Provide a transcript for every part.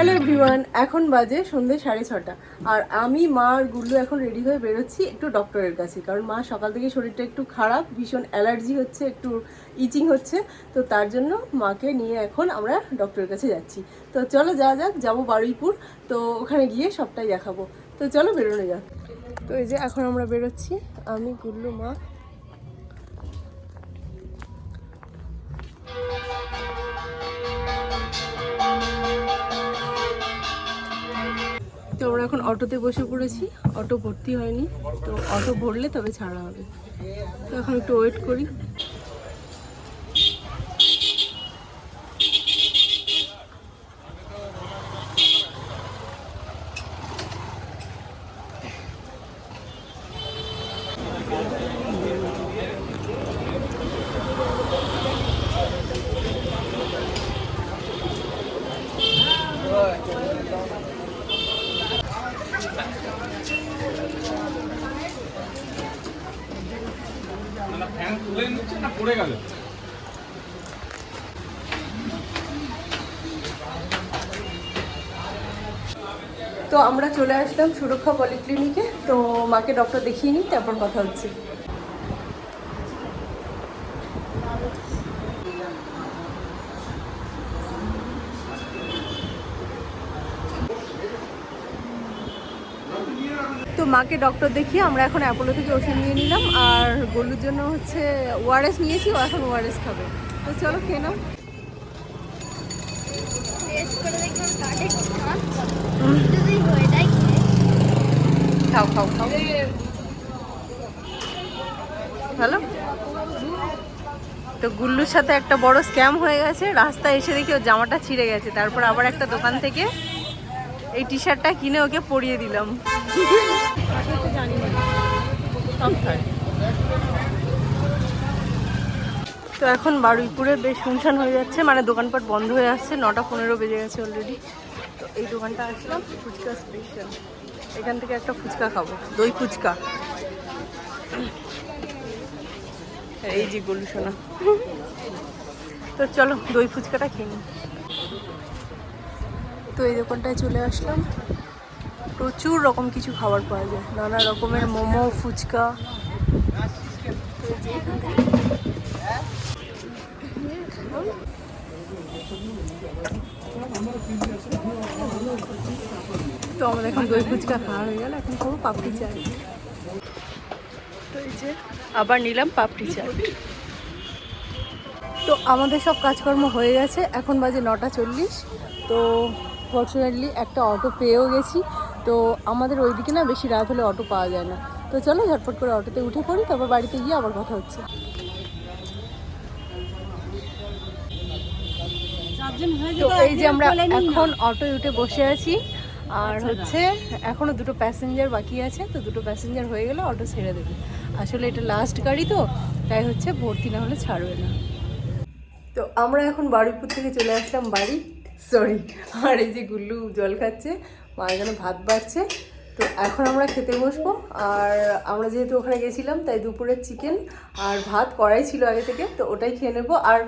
Hello everyone, এখন বাজে সন্ধ্যে 6:30 আর আমি মা আর গুল্লু এখন রেডি হয়ে বেরোচ্ছি একটু ডক্টরের কাছে। কারণ মা সকাল থেকে শরীরটা একটু খারাপ, ভীষণ অ্যালার্জি হচ্ছে, একটু ইচিং হচ্ছে। তো তার জন্য মাকে নিয়ে এখন আমরা ডক্টরের কাছে যাচ্ছি। তো চলো যাবো বারুইপুর। তো ওখানে গিয়ে সবটাই দেখাবো। তো চলো বেরোনো যাক। তো এই যে এখন আমরা বেরোচ্ছি, আমি, গুল্লু, মা। তো আমরা এখন অটোতে বসে পড়েছি, অটো ভর্তি হয়নি। তো অটো ভরলে তবে ছাড়া হবে। তো এখন একটু ওয়েট করি। ফ্যান খুলে নিচ্ছে না পড়ে গেল। তো আমরা চলে আসলাম সুরক্ষা পলিক্লিনিকে। তো মাকে ডক্টর দেখিয়ে নিই, তারপর কথা হচ্ছে। তো মাকে ডক্টর দেখিয়ে আমরা এখন অ্যাপোলো থেকে ওষুধ নিয়ে নিলাম। আর গলুর জন্য হচ্ছে ওআরএস নিয়েছি, ও এখন ওআরএস খাবে। তো চলো খেয়ে নাও। খাও খাও খাও, ভালো। তো গুল্লুর সাথে একটা বড় স্ক্যাম হয়ে গেছে। রাস্তায় এসে দেখি ওর জামাটা ছিঁড়ে গেছে। তারপর আবার একটা দোকান থেকে এই টি শার্টটা কিনে ওকে পরিয়ে দিলাম। তো এখন বারুইপুরে বেশ শুনশান হয়ে যাচ্ছে, মানে দোকানপাট বন্ধ হয়ে আসছে। 9:15 বেজে গেছে অলরেডি। তো এই দোকানটা আসলাম, ফুচকা স্পেশাল। এখান থেকে একটা ফুচকা খাবো, দই ফুচকা। এই যে গলু সোনা। তো চলো দই ফুচকাটা খেয়ে নিই। তো এই দোকানটায় চলে আসলাম। প্রচুর রকম কিছু খাবার পাওয়া যায়, নানা রকমের মোমো, ফুচকা। তো আমাদের এখন দই ফুচকা খাওয়া হয়ে গেল, এখন খাবো পাপড়ি চাট। তো এই যে আবার নিলাম পাপড়ি চাট। তো আমাদের সব কাজকর্ম হয়ে গেছে, এখন বাজে 9:40। তো ফর্চুনেটলি একটা অটো পেয়েও গেছি। তো আমাদের ওইদিকে না বেশি রাত হলে অটো পাওয়া যায় না। তো চলো ঝটপট করে অটোতে উঠে পড়ি, তারপর বাড়িতে গিয়ে আবার কথা হচ্ছে। তো এই যে আমরা এখন অটোয় উঠে বসে আছি। আর হচ্ছে এখনো 2টো প্যাসেঞ্জার বাকি আছে। তো 2টো প্যাসেঞ্জার হয়ে গেলে অটো ছেড়ে দেবে। আসলে এটা লাস্ট গাড়ি, তো তাই হচ্ছে ভর্তি না হলে ছাড়বে না। তো আমরা এখন বারুইপুর থেকে চলে আসলাম বাড়ি, সরি। আর এই যে গুল্লু জল খাচ্ছে, মা এখানে ভাত বাড়ছে। তো এখন আমরা খেতে বসবো। আর আমরা যেহেতু ওখানে গেছিলাম, তাই দুপুরের চিকেন আর ভাত করাই ছিল আগে থেকে, তো ওটাই খেয়ে নেবো। আর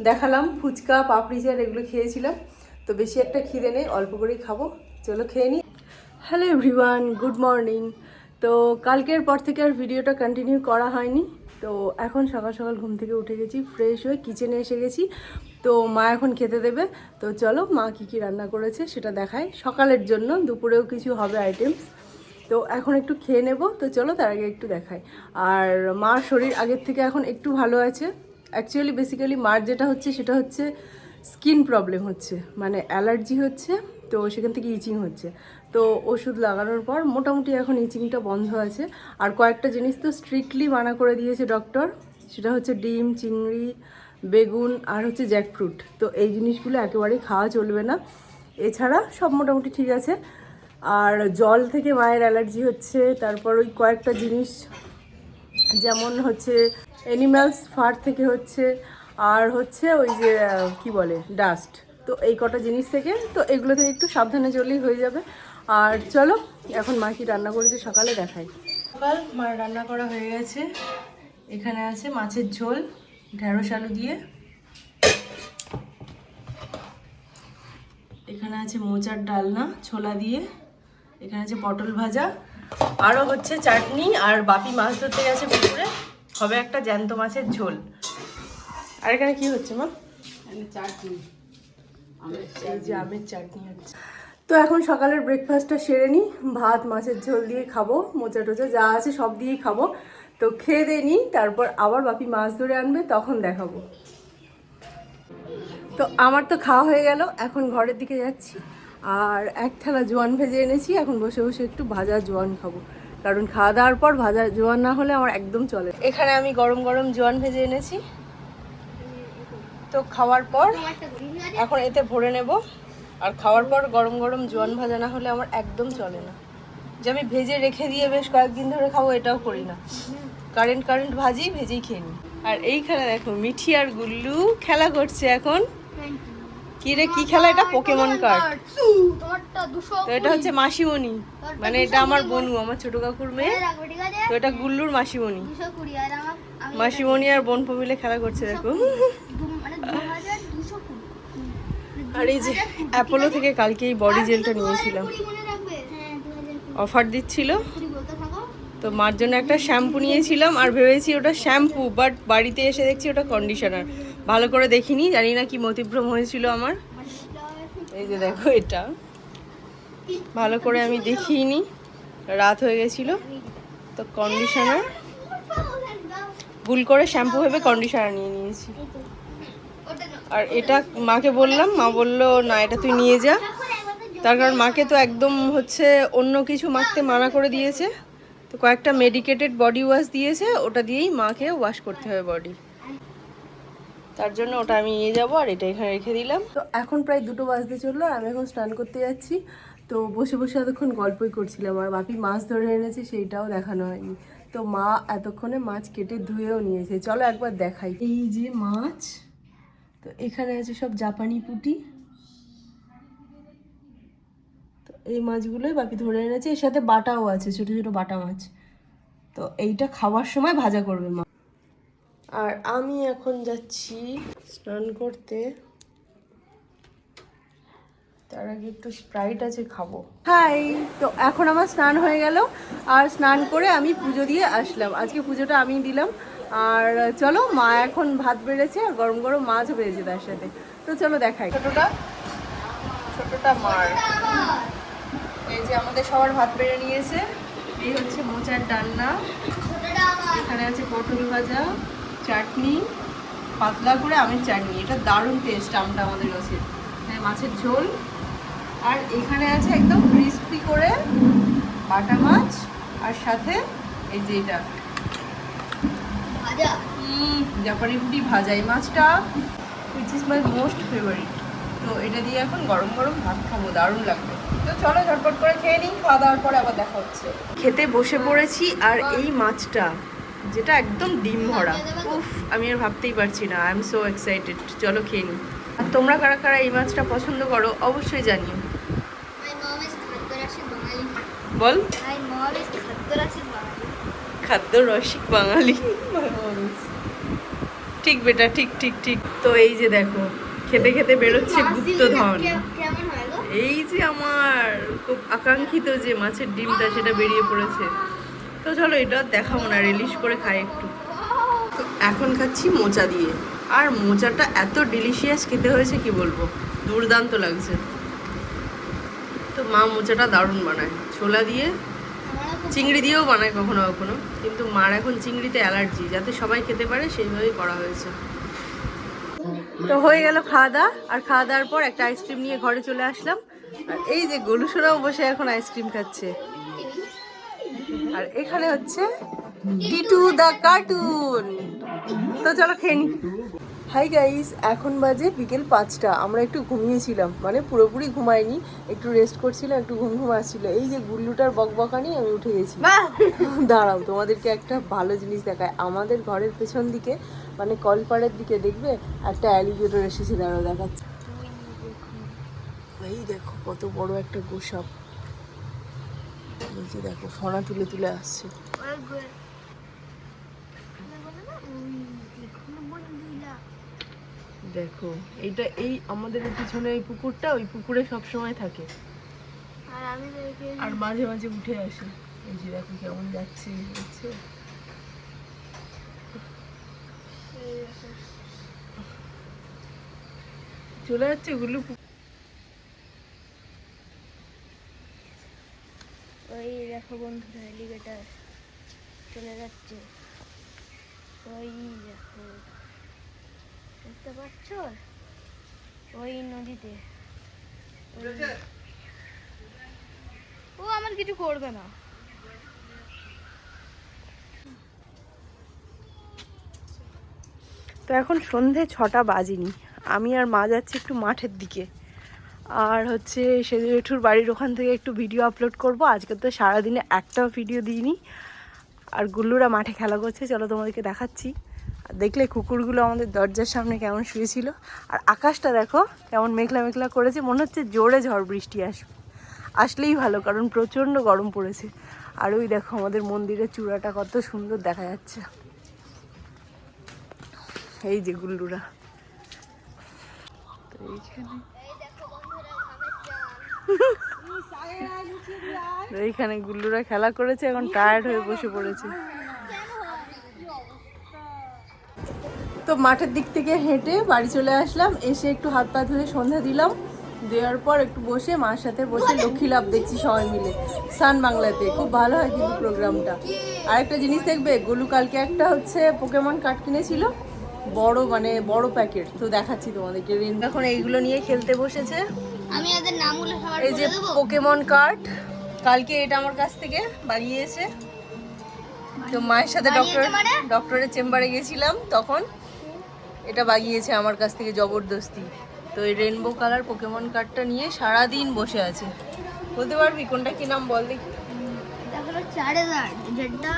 দেখালাম ফুচকা, পাপড়ি চাট, এগুলো খেয়েছিলাম। তো বেশি একটা খিদে নেই, অল্প করেই খাবো। চলো খেয়ে নিই। Hello everyone, good morning. তো কালকের পর থেকে আর ভিডিওটা কন্টিনিউ করা হয়নি। তো এখন সকাল সকাল ঘুম থেকে উঠে গেছি, ফ্রেশ হয়ে কিচেনে এসে গেছি। তো মা এখন খেতে দেবে। তো চলো মা কী কী রান্না করেছে সেটা দেখাই। সকালের জন্য দুপুরেও কিছু হবে আইটেমস। তো এখন একটু খেয়ে নেব। তো চলো তার আগে একটু দেখাই। আর মার শরীর আগের থেকে এখন একটু ভালো আছে। অ্যাকচুয়ালি বেসিক্যালি মার যেটা হচ্ছে সেটা হচ্ছে স্কিন প্রবলেম হচ্ছে, মানে অ্যালার্জি হচ্ছে। তো সেখান থেকে ইচিং হচ্ছে। তো ওষুধ লাগানোর পর মোটামুটি এখন ইচিংটা বন্ধ আছে। আর কয়েকটা জিনিস তো স্ট্রিক্টলি মানা করে দিয়েছে ডক্টর। সেটা হচ্ছে ডিম, চিংড়ি, বেগুন আর হচ্ছে জ্যাকফ্রুট। তো এই জিনিসগুলো একেবারেই খাওয়া চলবে না। এছাড়া সব মোটামুটি ঠিক আছে। আর জল থেকে মায়ের অ্যালার্জি হচ্ছে। তারপর ওই কয়েকটা জিনিস, যেমন হচ্ছে অ্যানিম্যালস ফার থেকে হচ্ছে, আর হচ্ছে ওই যে কি বলে ডাস্ট। তো এই কটা জিনিস থেকে, তো এগুলো থেকে একটু সাবধানে চললেই হয়ে যাবে। আর চলো এখন মা কি রান্না করেছে সকালে দেখাই। সকাল মার রান্না করা হয়ে গেছে। এখানে আছে মাছের ঝোল ঢেঁড়স আলু দিয়ে। এখানে আছে মোচার ডালনা ছোলা দিয়ে, এখানে আছে পটল ভাজা, আরও হচ্ছে চাটনি, আর বাপি মাছ ধরতে গেছে পুকুরে, হবে একটা জ্যান্ত মাছের ঝোল। আর এখানে কি হচ্ছে মা? চাটনি, এই যে আমের চাটনি হচ্ছে। তো এখন সকালের ব্রেকফাস্টটা সেরে নিই, ভাত মাছের ঝোল দিয়ে খাবো, মোচা টোচা যা আছে সব দিয়েই খাবো। তো খেয়ে দিয়ে নিই, তারপর আবার বাপি মাছ ধরে আনবে, তখন দেখাবো। তো আমার তো খাওয়া হয়ে গেল, এখন ঘরের দিকে যাচ্ছি। আর এক থালা জোয়ান ভেজে এনেছি, এখন বসে বসে একটু ভাজা জোয়ান খাবো, কারণ খাওয়া দাওয়ার পর ভাজা জোয়ান না হলে আমার একদম চলে। এখানে আমি গরম গরম জোয়ান ভেজে এনেছি, তো খাওয়ার পর এখন এতে ভরে নেব। আর খাওয়ার পর গরম গরম জোয়ান ভাজা না হলে আমার একদম চলে না, যে আমি ভেজে রেখে দিয়ে বেশ কয়েকদিন ধরে খাবো এটাও করি না, কারেন্ট ভাজি ভেজেই খেয়ে নিই। আর এইখানে দেখো মিঠি আর গুল্লু খেলা করছে এখন। কি রে, কি খেলা এটা? Pokemon card. তো এটা হচ্ছে মাসিমণি, মানে এটা আমার বনু, আমার ছোট কাকুর মেয়ে। তো এটা গুল্লুর মাসিমণি, মাসিমণি আর বোনপো মিলে খেলা করছে দেখো। আর এই যে অ্যাপোলো থেকে কালকে এই বডি জেলটা নিয়েছিলাম, অফার দিচ্ছিল, তো মার জন্য একটা শ্যাম্পু নিয়েছিলাম, আর ভেবেছি ওটা শ্যাম্পু, বাট বাড়িতে এসে দেখছি ওটা কন্ডিশনার। ভালো করে দেখিনি, জানি না কি মতিভ্রম হয়েছিল আমার। এই যে দেখো এটা ভালো করে আমি দেখিনি, রাত হয়ে গেছিল, তো কন্ডিশনার, ভুল করে শ্যাম্পু ভেবে কন্ডিশনার নিয়ে নিয়েছি। আর এটা মাকে বললাম, মা বললো না এটা তুই নিয়ে যা, তার কারণ মাকে তো একদম হচ্ছে অন্য কিছু মাখতে মানা করে দিয়েছে, তো কয়েকটা মেডিকেটেড বডি ওয়াশ দিয়েছে, ওটা দিয়েই মাকে ওয়াশ করতে হবে বডি, তার জন্য ওটা আমি নিয়ে যাবো। আর এটা এখানে রেখে দিলাম। তো এখন প্রায় 2টো বাজতে চললো, আর আমি এখন স্নান করতে যাচ্ছি। তো বসে বসে এতক্ষণ গল্পই করছিলাম, আর বাপি মাছ ধরে এনেছে সেইটাও দেখানো হয়নি। তো মা এতক্ষণে মাছ কেটে ধুয়েও নিয়েছে, চলো একবার দেখাই। এই যে মাছ, তো এখানে আছে সব জাপানি পুঁটি, তো এই মাছগুলোই বাপি ধরে এনেছে, এর সাথে বাটাও আছে, ছোট ছোট বাটা মাছ। তো এইটা খাওয়ার সময় ভাজা করবে মা। আর আমি এখন যাচ্ছি স্নান করতে, তার আগে একটু স্প্রাইট আছে খাবো। হাই, তো এখন আমার স্নান হয়ে গেল, আর স্নান করে আমি পুজো দিয়ে আসলাম। আজকে পুজোটা আমি দিলাম। আর চলো, মা এখন ভাত বেড়েছে আর গরম গরম মাছও বেড়েছে তার সাথে, তো চলো দেখাই। ছোটটা মার, এই যে আমাদের সবার ভাত বেড়ে নিয়েছে। এই হচ্ছে মোচার ডালনা, এখানে আছে পটল ভাজা, চাটনি, পাতলা করে আমের চাটনি, এটা দারুণ টেস্ট আমটা আমাদের কাছে, মাছের ঝোল, আর এখানে আছে একদম ক্রিস্পি করে বাটা মাছ, আর সাথে এই যে এটা জাপানি পুঁটি ভাজা। এই মাছটা which is my most favourite. তো এটা দিয়ে এখন গরম গরম ভাত খাবো, দারুণ লাগবে। তো চলো ঝটপট করে খেয়ে নিই, খাওয়া দাওয়ার পরে আবার দেখা হচ্ছে। খেতে বসে পড়েছি, আর এই মাছটা যেটা একদম ডিম ভরা, উফ আমি আর ভাবতেই পারছি না, আই এম সো এক্সাইটেড। চলো খেয়ে নিই। আর তোমরা কারা কারা এই মাছটা পছন্দ করো অবশ্যই জানিও। বল, খাদ্য রসিক বাঙালি। ঠিক বেটা, ঠিক ঠিক ঠিক। তো এই যে দেখো খেতে খেতে বেরোচ্ছে গুপ্তধন, এই যে আমার খুব আকাঙ্ক্ষিত যে মাছের ডিমটা সেটা বেরিয়ে পড়েছে। তো চলো এটা দেখাবো না, রিলিশ করে খাই একটু। তো এখন খাচ্ছি মোচা দিয়ে, আর মোচাটা এত ডিলিশিয়াস খেতে হয়েছে কি বলবো, দুর্দান্ত লাগছে। তো মা মোচাটা দারুণ বানায়, ছোলা দিয়ে, চিংড়ি দিয়েও বানায় কখনো কখনো, কিন্তু মার এখন চিংড়িতে অ্যালার্জি, যাতে সবাই খেতে পারে সেইভাবেই করা হয়েছে। তো হয়ে গেল খাওয়া দাওয়া, আর খাওয়া দাওয়ার পর একটা আইসক্রিম নিয়ে ঘরে চলে আসলাম। আর এই যে গলুসোরাও বসে এখন আইসক্রিম খাচ্ছে। আর এখানে হচ্ছে টিটু দা কার্টুন। তো চলো খেয়ে নি। হাই গাইস, এখন বাজে বিকেল 5টা। আমরা একটু ঘুমিয়েছিলাম, মানে পুরোপুরি ঘুমাইনি, একটু রেস্ট করছিলাম, একটু ঘুম ঘুম আসছিল। এই যে গুল্লুটার বকবকানি আমি উঠে গেছি। দাঁড়াও তোমাদেরকে একটা ভালো জিনিস দেখায়। আমাদের ঘরের পেছন দিকে, মানে কলপাড়ের দিকে দেখবে একটা অ্যালিগেটর এসেছে, দাঁড়াও দেখাচ্ছে। এই দেখো কত বড় একটা গোসাপ, এই যে দেখো ফনা তুলে তুলে আসছে। দেখো এইটা, এই আমাদের পিছনে এই পুকুরটা, ওই পুকুরে সব সময় থাকে আর মাঝে মাঝে উঠে আসে। এই যে দেখো কেমন যাচ্ছে, দেখছো? চলে যাচ্ছে ওগুলো। ওই দেখো বন্ধুরা, এলিগেটর চলে যাচ্ছে। ওই দেখো, দেখতে পাচ্ছ? ওই নদীতে। ও আমার কিছু করবে না। তো এখন সন্ধে 6টা বাজেনি, আমি আর মা যাচ্ছি একটু মাঠের দিকে। আর হচ্ছে সেজু জেঠুর বাড়ির ওখান থেকে একটু ভিডিও আপলোড করব। আজকে তো সারাদিনে একটাও ভিডিও দিইনি। আর গুল্লুরা মাঠে খেলা করছে, চলো তোমাদেরকে দেখাচ্ছি। আর দেখলে কুকুরগুলো আমাদের দরজার সামনে কেমন শুয়েছিল। আর আকাশটা দেখো কেমন মেঘলা মেঘলা করেছে, মনে হচ্ছে জোরে ঝড় বৃষ্টি আসবে। আসলেই ভালো, কারণ প্রচণ্ড গরম পড়েছে। আর ওই দেখো আমাদের মন্দিরের চূড়াটা কত সুন্দর দেখা যাচ্ছে। এই যে গুল্লুরা তো এইখানে, এইখানে গুল্লুরা খেলা করেছে, এখন টায়ার্ড হয়ে বসে পড়েছে। তো মাঠের দিক থেকে হেঁটে বাড়ি চলে আসলাম, এসে একটু হাত পা ধুয়ে সন্ধ্যা দিলাম, দেওয়ার পর একটু বসে মার সাথে বসে লক্ষ্মী লাভ দেখছি সবাই মিলে সান বাংলাতে। খুব ভালো হয় কিন্তু প্রোগ্রামটা। আর একটা জিনিস দেখবে, গুলু কালকে একটা হচ্ছে পোকেমন কার্ড কিনেছিল, বড় মানে বড় প্যাকেট, তো দেখাচ্ছি তোমাদেরকে। এখন এইগুলো নিয়ে খেলতে বসেছে। আমি ওদের নামগুলো সবার এই যে বলে দেবো। পোকেমন কার্ড, কালকে এটা আমার কাছ থেকে বাগিয়েছে। তো মায়ের সাথে ডক্টরের চেম্বারে গেছিলাম, তখন এটা বাগিয়েছে আমার কাছ থেকে জবরদস্তি। তো এই রেনবো কালার পোকেমন কার্ডটা নিয়ে সারাদিন বসে আছে। বলতে পারবি কোনটা কি নাম বল দেখি? এটা হলো চার্জার, যেটা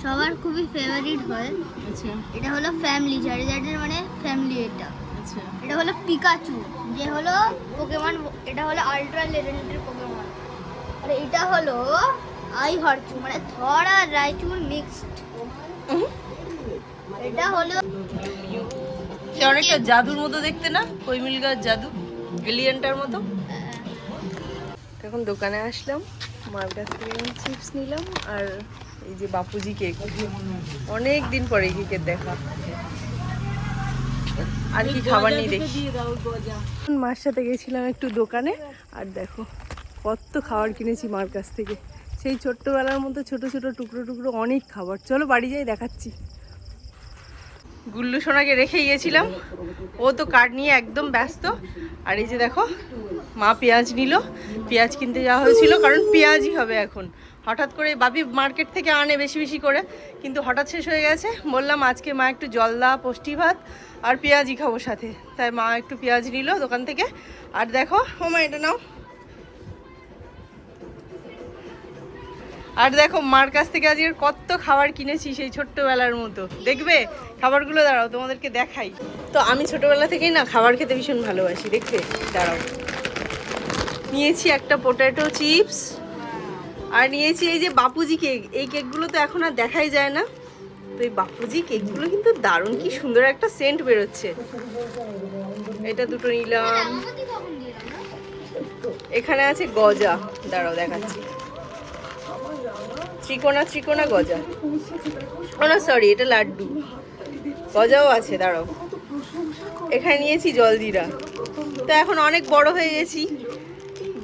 সবার খুবই ফেভারিট হয়। আচ্ছা এটা হলো ফ্যামিলি চার্জারের মানে ফ্যামিলি। এটা আচ্ছা এটা হলো পিকাচু, যে হলো পোকেমন। এটা হলো আল্ট্রা লেজেন্ডারি পোকেমন। আর এটা হলো আই হরচু, মানে থর আর রাইচুর মিক্সড। এটা হলো সে অনেকটা জাদুর মতো দেখতে না, কৈমিল গাছ জাদু, এলিয়েনটার মতো। এখন দোকানে আসলাম, মার কাছ থেকে চিপস নিলাম। আর এই যে বাপুজি কেক, অনেক দিন পরে কেকের দেখা। আর কি খাবার নিয়ে দেখি। মার সাথে গেছিলাম একটু দোকানে, আর দেখো কত খাবার কিনেছি মার কাছ থেকে। সেই ছোট্টবেলার মতো ছোট ছোট টুকরো টুকরো অনেক খাবার। চলো বাড়ি যাই, দেখাচ্ছি। গুল্লু সোনাকে রেখেই গেছিলাম, ও তো কার্ড নিয়ে একদম ব্যস্ত। আর এই যে দেখো মা পেঁয়াজ নিল, পেঁয়াজ কিনতে যাওয়া হয়েছিল, কারণ পেঁয়াজই হবে এখন। হঠাৎ করে বাপি মার্কেট থেকে আনে বেশি বেশি করে, কিন্তু হঠাৎ শেষ হয়ে গেছে। বললাম আজকে মা একটু জলদা পুষ্টি ভাত আর পেঁয়াজই খাবো সাথে, তাই মা একটু পেঁয়াজ নিল দোকান থেকে। আর দেখো ও মা এটা নাও। আর দেখো মার কাছ থেকে আজকে কত খাবার কিনেছি সেই ছোট্টবেলার মতো। দেখবে খাবারগুলো? দাঁড়াও তোমাদেরকে দেখাই। তো আমি ছোটবেলা থেকেই না খাবার খেতে ভীষণ ভালোবাসি, দেখবে দাঁড়াও। নিয়েছি একটা পটেটো চিপস, আর নিয়েছি এই যে বাপুজি কেক। এই কেকগুলো তো এখন আর দেখাই যায় না, তো এই বাপুজি কেকগুলো কিন্তু দারুণ, কি সুন্দর একটা সেন্ট বেরোচ্ছে। এটা দুটো নিলাম। এখানে আছে গজা, দাঁড়াও দেখাচ্ছি। ত্রিকোণা ত্রিকোণা গজা, ও না সরি এটা লাড্ডু। গজাও আছে, দাঁড়াও। এখানে নিয়েছি জলজিরা। তো এখন অনেক বড় হয়ে গেছি,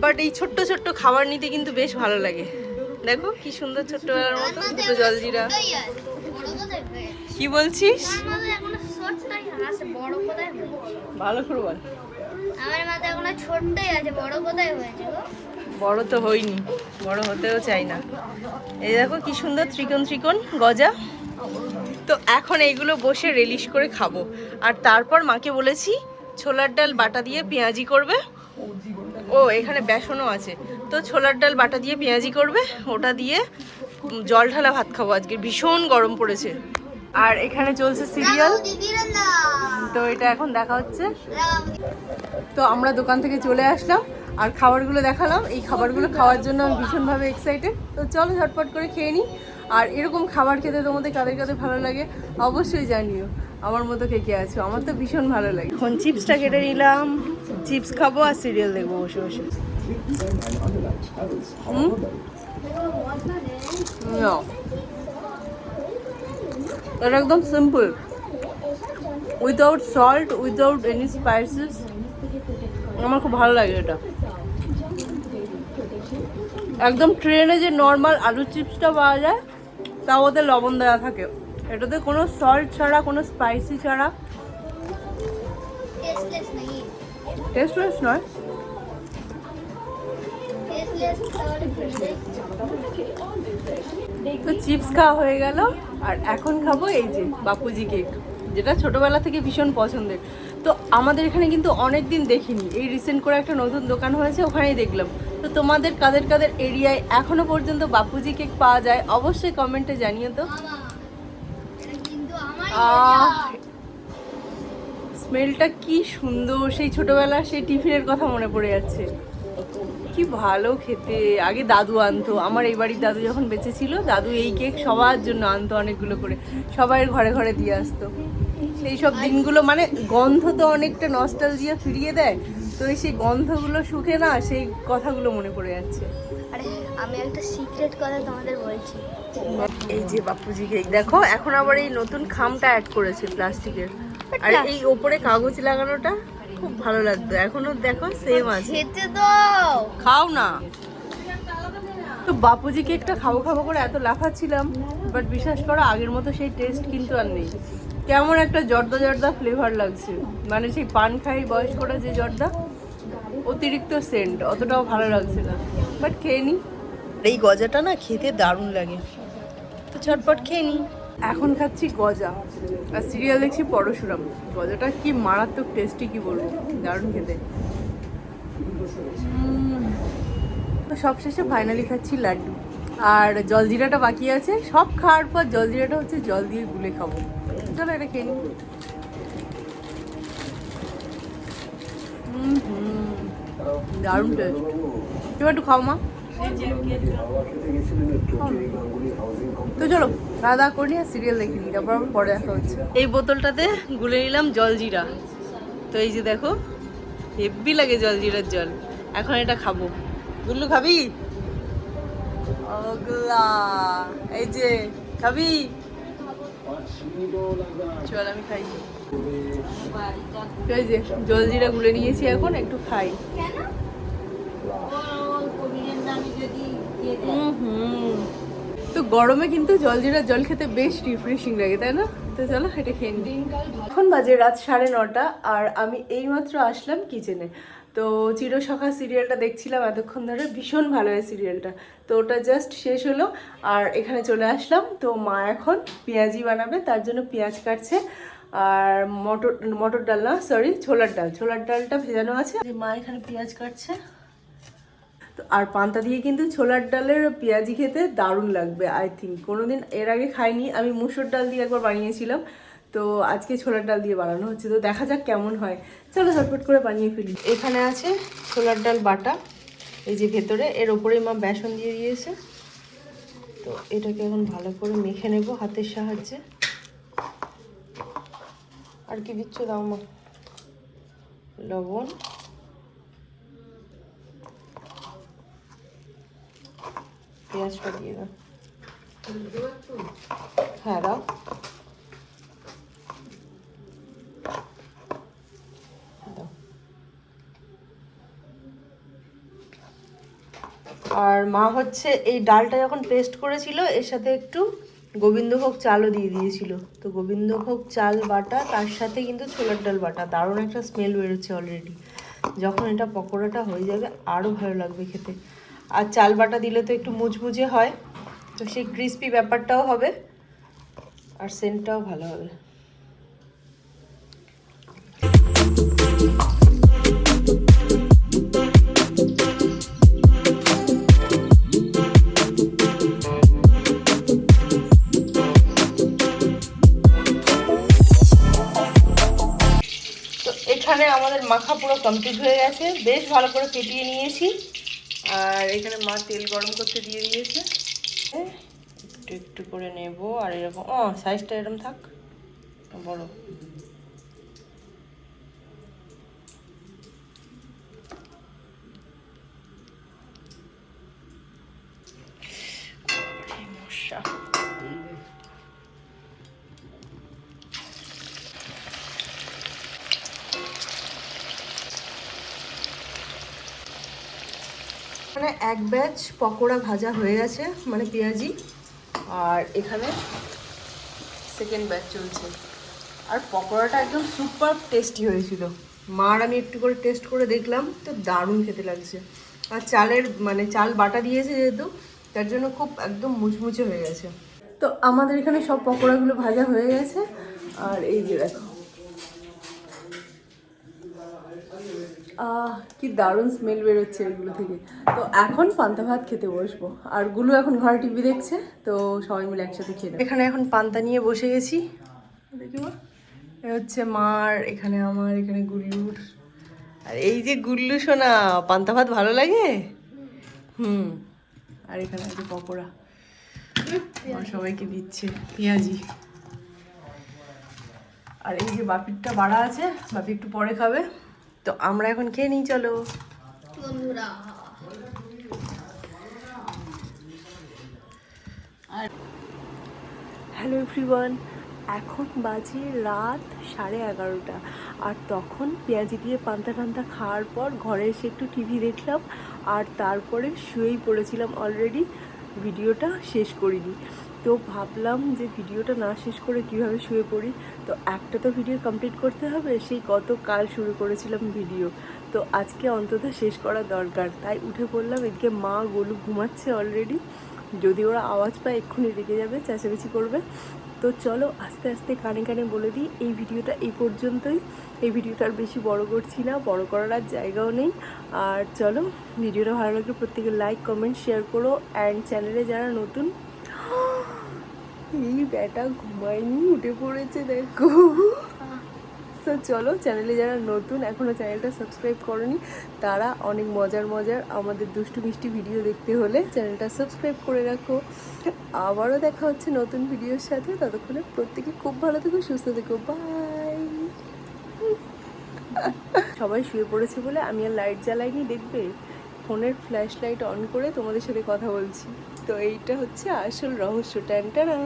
বাট এই ছোট্ট ছোট্ট খাবার নিতে কিন্তু বেশ ভালো লাগে। দেখো কি সুন্দর ছোট্টবেলার মতো দুটো জলজিরা। কি বলছিস? ভালো করে বল। আমার মাথায় এখনো ছোট্টই আছে, বড় কোথায় হয়েছে গো? বড় তো হইনি, বড় হতেও চাই না। এই দেখো কি সুন্দর ত্রিকোণ ত্রিকোণ গজা। তো এখন এইগুলো বসে রিলিশ করে খাবো। আর তারপর মাকে বলেছি ছোলার ডাল বাটা দিয়ে পেঁয়াজি করবে। ও এখানে বেসনও আছে, তো ছোলার ডাল বাটা দিয়ে পেঁয়াজি করবে, ওটা দিয়ে জল ঢালা ভাত খাবো। আজকে ভীষণ গরম পড়েছে। আর এখানে চলছে সিরিয়াল, তো এটা এখন দেখা হচ্ছে। তো আমরা দোকান থেকে চলে আসলাম আর খাবারগুলো দেখালাম। এই খাবারগুলো খাওয়ার জন্য আমি ভীষণভাবে এক্সাইটেড। তো চলো ঝটপট করে খেয়ে নিই। আর এরকম খাবার খেতে তোমাদের কাদের কাদের ভালো লাগে অবশ্যই জানিও। আমার মতো কে কে আছো, আমার তো ভীষণ ভালো লাগে। এখন চিপসটা কেটে নিলাম, চিপস খাবো আর সিরিয়াল দেখবো বসে বসে। No. এটা একদম simple, without salt, without any spices. আমার খুব ভালো লাগে এটা। একদম ট্রেনে যে নর্মাল আলু চিপসটা পাওয়া যায় তাও ওদের লবণ দেওয়া থাকে, এটাতে কোনো সল্ট ছাড়া, কোনো স্পাইসি ছাড়া। टेस्टलेस नहीं, টেস্টলেস নয়। टेस्टलेस और তো চিপস খাওয়া হয়ে গেল, আর এখন খাবো এই যে বাপুজি কেক, যেটা ছোটবেলা থেকে ভীষণ পছন্দের। তো আমাদের এখানে কিন্তু অনেক দিন দেখিনি, এই রিসেন্ট করে একটা নতুন দোকান হয়েছে, ওখানেই দেখলাম। তো তোমাদের কাদের কাদের এরিয়ায় এখনো পর্যন্ত বাপুজি কেক পাওয়া যায় অবশ্যই কমেন্টে জানিও তো। এটা কিন্তু আমার স্মেলটা কি সুন্দর, সেই ছোটবেলার সেই টিফিনের কথা মনে পড়ে যাচ্ছে। কি ভালো খেতে। আগে দাদু আনতো, আমার এই বাড়ির দাদু যখন বেঁচে ছিল, দাদু এই কেক সবার জন্য আনতো অনেকগুলো করে, সবাই ঘরে ঘরে দিয়ে আসতো। সেই সব দিনগুলো মানে গন্ধ তো অনেকটা নস্টালজিয়া ফিরিয়ে দেয়, তো সেই গন্ধগুলো শুকে না, সেই কথাগুলো মনে পড়ে যাচ্ছে। আরে আমি একটা সিক্রেট কথা তোমাদের বলছি। এই যে বাপুজি কেক দেখো, এখন আবার এই নতুন খামটা অ্যাড করেছে প্লাস্টিকের, আর এই ওপরে কাগজ লাগানোটা খুব ভালো লাগতো। এখনো দেখো সেম আছে। খেতে দাও, খাও না। তো বাপুজি কেকটা খাবো খাবো করে এত লাফাচ্ছিলাম, বাট বিশ্বাস করো আগের মতো সেই টেস্ট কিন্তু আর নেই। কেমন একটা জর্দা জর্দা ফ্লেভার লাগছে, মানে সেই পান খাই বয়স্করা যে জর্দা, অতিরিক্ত সেন্ট, অতটাও ভালো লাগছে না, বাট খেয়ে নি। এই গজাটা না খেতে দারুণ লাগে, তো চটপট খেয়ে নি। এখন খাচ্ছি গজা, আর সিরিয়াল দেখছি পরশুরাম। গজাটা কি মারাত্মক টেস্টি, কি বলবো, দারুণ খেতে। তো সবশেষে ফাইনালি খাচ্ছি লাড্ডু, আর জলজিরাটা বাকি আছে। সব খাওয়ার পর জলজিরাটা হচ্ছে জল দিয়ে গুলে খাবো। চলো এটা খেয়ে নিই। দারুণ টেস্ট। তুমি একটু খাও মা। তো চলো খাওয়া দাওয়া করি আর সিরিয়াল দেখে নিই, তারপর আবার পরে দেখা হচ্ছে। এই বোতলটাতে গুলে নিলাম জলজিরা, তো এই যে দেখো হেভি লাগে জলজিরার জল। এখন এটা খাবো। গুল্লু খাবি? ওগলা, এই যে খাবি? চল আমি খাই। এই যে জলজিরা গুলে নিয়েছি, এখন একটু খাই। তো গরমে কিন্তু জলজিরার জল খেতে বেশ রিফ্রেশিং লাগে, তাই না? তো চলো এটা খেয়ে নিই। এখন বাজে রাত 9:30, আর আমি এইমাত্র আসলাম কিচেনে। তো চিরসখা সিরিয়ালটা দেখছিলাম এতক্ষণ ধরে, ভীষণ ভালো হয় সিরিয়ালটা। তো ওটা জাস্ট শেষ হলো, আর এখানে চলে আসলাম। তো মা এখন পেঁয়াজি বানাবে, তার জন্য পেঁয়াজ কাটছে। আর মটর ডাল না, সরি ছোলার ডালটা ভেজানো আছে। মা এখানে পেঁয়াজ কাটছে। তো আর পান্তা দিয়ে কিন্তু ছোলার ডালের পেঁয়াজি খেতে দারুণ লাগবে। আই থিঙ্ক কোনোদিন এর আগে খাইনি, আমি মুসুর ডাল দিয়ে একবার বানিয়েছিলাম, তো আজকে ছোলার ডাল দিয়ে বানানো হচ্ছে। তো দেখা যাক কেমন হয়, চলো ঝটপট করে বানিয়ে ফেলি। এখানে আছে ছোলার ডাল বাটা, এই যে ভেতরে, এর ওপরে মা বেসন দিয়ে দিয়েছে। তো এটাকে এখন ভালো করে মেখে নেব হাতের সাহায্যে। আর কি দিচ্ছ দাও মা? লবণ, পেঁয়াজটা দিয়ে দাও। হ্যাঁ দাও। আর মা হচ্ছে এই ডালটা যখন পেস্ট করেছিল, এর সাথে একটু গোবিন্দভোগ চালও দিয়ে দিয়েছিল। তো গোবিন্দভোগ চাল বাটা, তার সাথে কিন্তু ছোলার ডাল বাটা, দারুণ একটা স্মেল বেরোচ্ছে অলরেডি। যখন এটা পকোড়াটা হয়ে যাবে আরও ভালো লাগবে খেতে। আর চাল বাটা দিলে তো একটু মুচমুচে হয়, তো সেই ক্রিস্পি ব্যাপারটাও হবে, আর সেন্টটাও ভালো হবে। এখানে আমাদের মাখা পুরো কমপ্লিট হয়ে গেছে, বেশ ভালো করে ফেটিয়ে নিয়েছি। আর এখানে মা তেল গরম করতে দিয়ে দিয়েছে, একটু একটু করে নেব। আর এরকম সাইজটা এরকম থাক, বড় মানে এক ব্যাচ পকোড়া ভাজা হয়ে গেছে, মানে পেঁয়াজি, আর এখানে সেকেন্ড ব্যাচ চলছে। আর পকোড়াটা একদম সুপার টেস্টি হয়েছিল। মা আর আমি একটু করে টেস্ট করে দেখলাম, তো দারুণ খেতে লাগছে। আর চালের মানে চাল বাটা দিয়েছে যেহেতু, তার জন্য খুব একদম মুচমুচে হয়ে গেছে। তো আমাদের এখানে সব পকোড়াগুলো ভাজা হয়ে গেছে। আর এই যে দেখো, কি দারুণ স্মেল বেরোচ্ছে এগুলো থেকে। তো এখন পান্তা ভাত খেতে বসবো। আর গুলো এখন ঘরে টিভি দেখছে, তো সবাই মিলে একসাথে খেয়ে নেবো। এখানে এখন পান্তা নিয়ে বসে গেছি, দেখি মা। এ হচ্ছে মার, এখানে আমার, এখানে গুল্লুর। আর এই যে গুল্লু সোনা, পান্তা ভাত ভালো লাগে? আর এখানে আছে পকোড়া, মা সবাইকে দিচ্ছে পেঁয়াজি। আর এই যে বাপিরটা বাড়া আছে, বাপি একটু পরে খাবে। তো আমরা এখন খেয়ে নিই, চলো বন্ধুরা। হ্যালো এভরিওয়ান, এখন বাজে রাত 11:30। আর তখন পেঁয়াজি দিয়ে পান্তা টান্তা খাওয়ার পর ঘরে এসে একটু টিভি দেখলাম, আর তারপরে শুয়েই পড়েছিলাম অলরেডি, ভিডিওটা শেষ করিনি। তো ভাবলাম যে ভিডিওটা না শেষ করে কিভাবে শুয়ে পড়ি। তো একটা তো ভিডিও কমপ্লিট করতে হবে, সেই গতকাল শুরু করেছিলাম ভিডিও, তো আজকে অন্তত শেষ করা দরকার। তাই উঠে পড়লাম। এদিকে মা গোলু ঘুমাচ্ছে অলরেডি, যদি ওরা আওয়াজ পায় এক্ষুনি রেগে যাবে, চেঁচামেচি করবে। তো চলো আস্তে আস্তে কানে কানে বলে দিই, এই ভিডিওটা এই পর্যন্তই। এই ভিডিওটা আর বেশি বড় করছি না, বড় করার আর জায়গাও নেই। আর চলো, ভিডিওটা ভালো লাগলে প্রত্যেকে লাইক কমেন্ট শেয়ার করো। অ্যান্ড চ্যানেলে যারা নতুন, এই ব্যাটা ঘুমায়নি, উঠে পড়েছে দেখো। তো চলো, চ্যানেলে যারা নতুন এখনও চ্যানেলটা সাবস্ক্রাইব করনি, তারা অনেক মজার মজার আমাদের দুষ্টু মিষ্টি ভিডিও দেখতে হলে চ্যানেলটা সাবস্ক্রাইব করে রাখো। আবারও দেখা হচ্ছে নতুন ভিডিওর সাথে, ততক্ষণে প্রত্যেকে খুব ভালো থেকো, সুস্থ থেকো, বাই। সবাই শুয়ে পড়েছে বলে আমি আর লাইট জ্বালাইনি, দেখবে ফোনের ফ্ল্যাশ লাইট অন করে তোমাদের সাথে কথা বলছি। তো এইটা হচ্ছে আসল রহস্য, টান টানা।